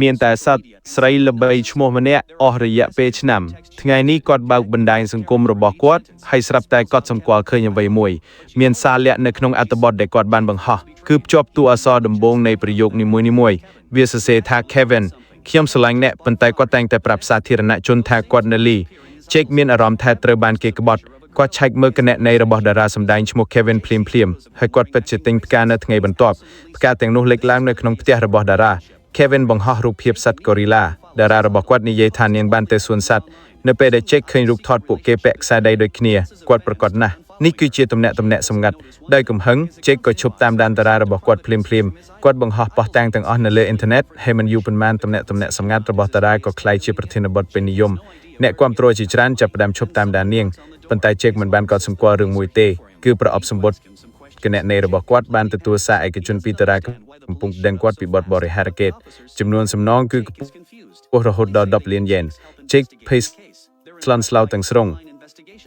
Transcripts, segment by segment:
មានតែសត្វស្រីល្បីឈ្មោះម្នាក់អស់រយៈពេលឆ្នាំថ្ងៃនេះគាត់បើកបណ្ដាញសង្គមរបស់គាត់ហើយស្រាប់តែគាត់សម្គាល់ឃើញអ្វីមួយមានសារលាក់នៅក្នុងអត្ថបទដែលគាត់បានបង្ហោះគឺភ្ជាប់តួអក្សរដំបូងនៃប្រយោគនីមួយៗវាសរសេរថា Kevin ខ្ញុំស្រឡាញ់អ្នកប៉ុន្តែគាត់តែងតែប្រាប់សាធារណជនថាគាត់នៅលី Jake មានអារម្មណ៍ថាត្រូវបានគេក្បត់គាត់ឆែកមើលគណនីរបស់តារាសម្ដែងឈ្មោះ Kevin ភ្លាមហើយគាត់ពិតជាទិញផ្កានៅថ្ងៃបន្ទាប់ផ្កាទាំងនោះលេចឡើងនៅក្នុងផ្ទះរបស់តារា Kevin បង្ហោះរូបភាពសត្វ Gorilla តារារបស់គាត់និយាយថានាងបានទៅសួនសត្វនៅពេលដែល Jake ឃើញរូបថតពួកគេពាក់ខ្សែដៃដូចគ្នាគាត់ប្រកាសណាស់នេះគឺជាទំនាក់ទំនងសម្ងាត់ដោយកំហឹង Jake ក៏ឈប់តាមដានតារារបស់គាត់ភ្លាមគាត់បង្ហោះប៉ុស្តិ៍តាំងទាំងអស់នៅលើអ៊ីនធឺណិតហើយមិនយូរប៉ុន្មានទំនាក់ទំនងសម្ងាត់របស់តារាក៏ក្លាយជាប្រធានបទពេញនិយមអ្នកគាំទ្រជាច្រើនចាប់ផ្ដើមឈប់តាមដាននាងប៉ុន្តែ Jake មិនបានកត់សម្គាល់រឿងមួយទេគឺប្រអប់សម្បត្តិគណនីរបស់គាត់បានទទួលសារឯកជនពីតារាកំពុងដឹងគាត់ពីបទបរិហារកេតចំនួនសំណងគឺខ្ពស់រហូតដល់10លានយ៉េន Jake ភ័យស្លន់ស្លោទាំងស្រុង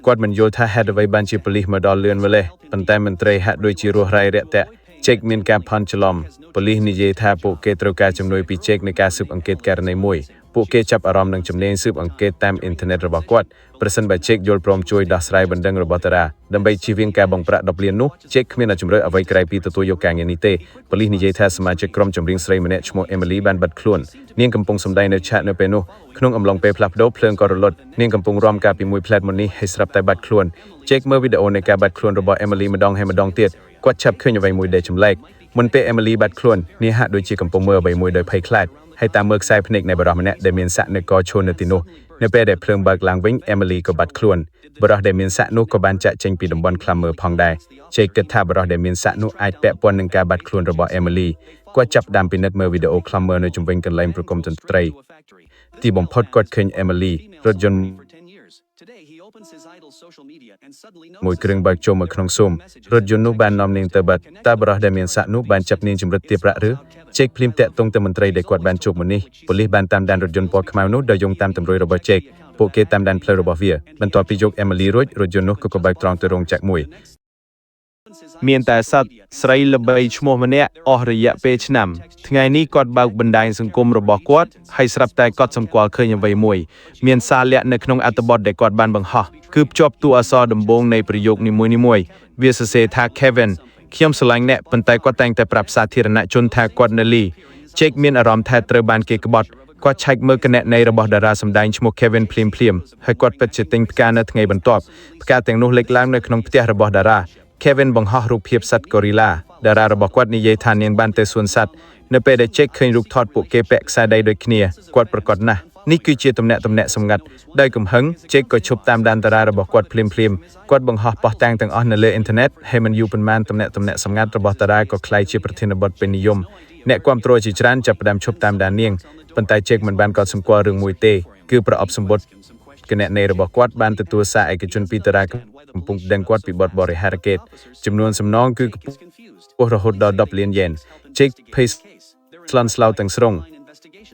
គាត់មិនយល់ថាហេតុអ្វីបានជាប៉ូលីសមកដល់លឿនម្ល៉េះប៉ុន្តែមន្ត្រីហាក់ដូចជារស់រាយរាក់ទាក់ Jake មានការផន់ច្រឡំប៉ូលីសនិយាយថាពួកគេត្រូវការជំនួយពី Jake ในការស៊ើបអង្កេតករណីមួយពួកគេចាប់អារម្មណ៍នឹងជំនាញស៊ើបអង្កេតតាមអ៊ីនធឺណិតរបស់គាត់ប្រសិនបើ Jake យល់ព្រមជួយដោះស្រាយបណ្ដឹងរបស់តារាដើម្បីជៀសវាងការបង់ប្រាក់10លាននោះ Jake គ្មានជំរឿអ្វីក្រៅពីទទួលយកការងារនេះទេប៉ូលីសនិយាយថាសមាជិកក្រុមចម្រៀងស្រីម្នាក់ឈ្មោះ Emily បានបាត់ខ្លួននាងកំពុងសម្ដែងនៅឆាកនៅពេលនោះក្នុងអំឡុងពេលផ្លាស់ប្ដូរភ្លើងក៏រលត់នាងកំពុងរាំការពីមួយផ្លែតមុននេះហើយស្រាប់តែបាត់ខ្លួន Jake មើលវីដេអូនៃការបាត់ខ្លួនរបស់ Emily ម្ដងហើយម្ដងទៀតគាត់ចាប់ឃើញអ្វីមួយដែលចម្លែកមុនពេល Emily បាត់ខ្លួននាងហាក់ដូចជាកំពុងមើលអ្វីមួយដោយភ័យខ្លាចហើយតាមមើលខ្សែភ្នែកនៃបរិសម្នាក់ដែលមានសាក់នៅកឈរនៅទីនោះនៅពេលដែលភ្លើងបើកឡើងវិញ Emily ក៏បាត់ខ្លួនបរិសដែលមានសាក់នោះក៏បានចាក់ចេញពីតំបន់ខ្លាំមើលផងដែរ Jake គិតថាបរិសដែលមានសាក់នោះអាចពាក់ព័ន្ធនឹងការបាត់ខ្លួនរបស់ Emily គាត់ចាប់ផ្ដើមពិនិត្យមើលវីដេអូខ្លាំមើលនៅជុំវិញកន្លែងប្រគំតន្ត្រីទីបំផុតគាត់ឃើញ Emily រថយន្តមួយគ្រឿងបើកចូលមកក្នុងស៊ុំរថយន្តនោះបាននាំនាងទៅបាត់តើបរិសដែលមានសាក់នោះបានចាប់នាងជំរិតទាបប្រាក់ឬ Jake ភ្លាមតាក់ទងទៅមន្ត្រីដែលគាត់បានជួបមុននេះប៉ូលីសបានតាមដានរថយន្តពណ៌ខ្មៅនោះដោយយោងតាមទម្រួយរបស់ Jake ពួកគេតាមដានផ្លូវរបស់វាបន្ទាប់ពីយក Emily រួចរថយន្តនោះក៏បើកត្រង់ទៅរោងចក្រមួយមានតែសត្វស្រីល្បីឈ្មោះម្នាក់អស់រយៈពេលឆ្នាំថ្ងៃនេះគាត់បើកបណ្ដាញសង្គមរបស់គាត់ហើយស្រាប់តែគាត់សម្គាល់ឃើញអ្វីមួយមានសារលាក់នៅក្នុងអត្ថបទដែលគាត់បានបង្ហោះគឺភ្ជាប់តួអក្សរដំបូងនៃប្រយោគនីមួយៗវាសរសេរថា Kevin ខ្ញុំស្រឡាញ់អ្នកប៉ុន្តែគាត់តែងតែប្រាប់សាធារណជនថាគាត់នៅលី Jake មានអារម្មណ៍ថាត្រូវបានគេក្បត់គាត់ឆែកមើលគណនីរបស់តារាសម្ដែងឈ្មោះ Kevin ភ្លាមហើយគាត់ពិតជាទិញផ្កានៅថ្ងៃបន្ទាប់ផ្កាទាំងនោះលេចឡើងនៅក្នុងផ្ទះរបស់តារា Kevin បង្ហោះរូបភាពសត្វ Gorilla តារារបស់គាត់និយាយថានាងបានទៅសួនសត្វនៅពេលដែល Jake ឃើញរូបថតពួកគេពាក់ខ្សែដៃដូចគ្នាគាត់ប្រកាសណាស់នេះគឺជាទំនាក់ទំនងសម្ងាត់ដោយកំហឹង Jake ក៏ឈប់តាមដានតារារបស់គាត់ភ្លាមគាត់បង្ហោះប៉ុស្តិ៍តាំងទាំងអស់នៅលើអ៊ីនធឺណិតហើយមិនយូរប៉ុន្មានទំនាក់ទំនងសម្ងាត់របស់តារាក៏ក្លាយជាប្រធានបទពេញនិយមអ្នកគាំទ្រជាច្រើនចាប់ផ្ដើមឈប់តាមដាននាងប៉ុន្តែ Jake មិនបានកត់សម្គាល់រឿងមួយទេគឺប្រអប់សម្បត្តិគណនីរបស់គាត់បានទទួលសារឯកជនពីតារាកំពុងដឹងគាត់ពីបទបរិហារកេតចំនួនសំណងគឺខ្ពស់រហូតដល់10លានយ៉េន Jake ភ័យស្លន់ស្លោទាំងស្រុង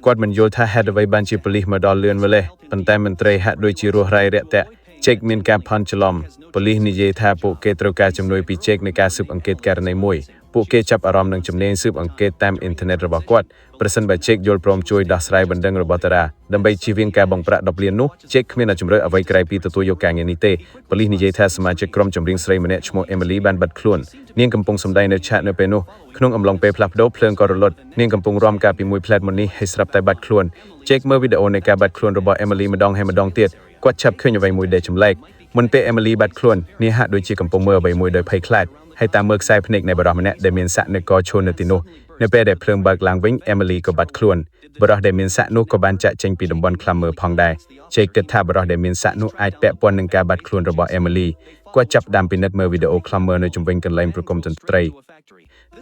គាត់មិនយល់ថាហេតុអ្វីបានជាប៉ូលីសមកដល់លឿនម្ល៉េះប៉ុន្តែមន្ត្រីហាក់ដូចជារស់រាយរាក់ទាក់ Jake មានការផន់ច្រឡំប៉ូលីសនិយាយថាពួកគេត្រូវការជំនួយពី Jake ในការស៊ើបអង្កេតករណីមួយពួកគេចាប់អារម្មណ៍នឹងជំនាញស៊ើបអង្កេតតាមអ៊ីនធឺណិតរបស់គាត់ប្រសិនបើ Jake យល់ព្រមជួយដោះស្រាយបណ្ដឹងរបស់តារាដើម្បីជៀសវាងការបង់ប្រាក់10លាននោះ Jake គ្មានជំរឿអ្វីក្រៅពីទទួលយកការងារនេះទេប៉ូលីសនិយាយថាសមាជិកក្រុមចម្រៀងស្រីម្នាក់ឈ្មោះ Emily បានបាត់ខ្លួននាងកំពុងសម្ដែងនៅឆាកនៅពេលនោះក្នុងអំឡុងពេលផ្លាស់ប្ដូរភ្លើងក៏រលត់នាងកំពុងរាំការពីមួយផ្លែតមុននេះហើយស្រាប់តែបាត់ខ្លួន Jake មើលវីដេអូនៃការបាត់ខ្លួនរបស់ Emily ម្ដងហើយម្ដងទៀតគាត់ចាប់ឃើញអ្វីមួយដែលចម្លែកមុនពេល Emily បាត់ខ្លួននាងហាក់ដូចជាកំពុងមើលអ្វីមួយដោយភ័យខ្លាចហើយតាមមើលខ្សែភ្នែកនៃបរិសម្នាក់ដែលមានសាក់នៅកឈរនៅទីនោះនៅពេលដែលភ្លើងបើកឡើងវិញ Emily ក៏បាត់ខ្លួនបរិសដែលមានសាក់នោះក៏បានចាក់ចេញពីតំបន់ខ្លាំមើលផងដែរ Jake គិតថាបរិសដែលមានសាក់នោះអាចពាក់ព័ន្ធនឹងការបាត់ខ្លួនរបស់ Emily គាត់ចាប់ផ្ដើមពិនិត្យមើលវីដេអូខ្លាំមើលនៅជុំវិញកន្លែងប្រគំតន្ត្រី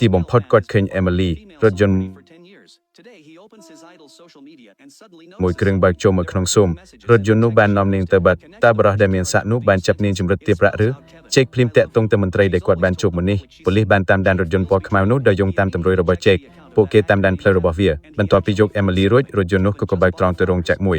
ទីបំផុតគាត់ឃើញ Emily រថយន្តមួយគ្រឿងបើកចូលមកក្នុងស៊ុំរថយន្តនោះបាននាំនាងទៅបាត់តើបរិសដែលមានសាក់នោះបានចាប់នាងជំរិតទាបប្រាក់ឬ Jake ភ្លាមតាក់ទងទៅមន្ត្រីដែលគាត់បានជួបមុននេះប៉ូលីសបានតាមដានរថយន្តពណ៌ខ្មៅនោះដោយយោងតាមទម្រួយរបស់ Jake ពួកគេតាមដានផ្លូវរបស់វាបន្ទាប់ពីយក Emily រួចរថយន្តនោះក៏បើកត្រង់ទៅរោងចក្រមួយ